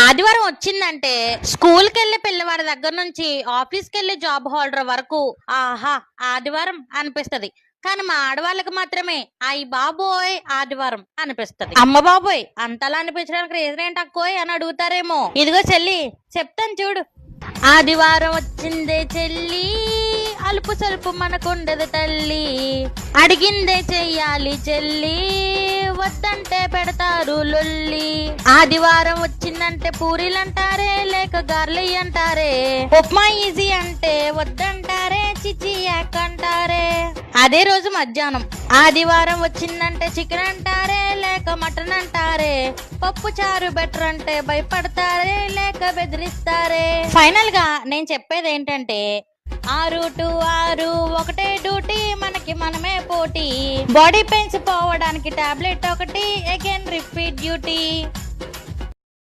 ఆదివారం వచ్చిందంటే స్కూల్ కి వెళ్లే పిల్లవాడి దగ్గర నుంచి ఆఫీస్ కి వెళ్లే జాబ్ హోల్డర్ వరకు ఆహా ఆదివారం అనిపిస్తది. కానీ మా ఆడవాళ్ళకి మాత్రమే అయ్యి బాబోయ్ ఆదివారం అనిపిస్తది. అమ్మ బాబోయ్ అంతలా అనిపించడానికి రీజన్ ఏంటి అక్కోయ్ అని అడుగుతారేమో. ఇదిగో చెల్లి చెప్తాను చూడు. ఆదివారం వచ్చిందే చెల్లి, అలుపు సలుపు మనకుండదు తల్లి, అడిగిందే చెయ్యాలి చెల్లి, వద్దంటే పెడతారు లొల్లి. ఆదివారం వచ్చిందంటే పూరీలంటారే, లేక గార్లీ అంటారే, ఉప్మా ఈజీ అంటే వద్దంటారే, చిచి యాక్ అంటారే. అదే రోజు మధ్యాహ్నం ఆదివారం వచ్చిందంటే చికెన్ అంటారే, లేక మటన్ అంటారే, పప్పు చారు బెటర్ అంటే భయపడతారే, లేక బెదిరిస్తారే. ఫైనల్ గా నేను చెప్పేది ఏంటంటే 6 to 6 ఒకటే డ్యూటీ, మనకి మనమే పోటీ, బాడీ పెయిన్స్ పోవడానికి టాబ్లెట్ ఒకటి, అగైన్ రిపీట్ డ్యూటీ.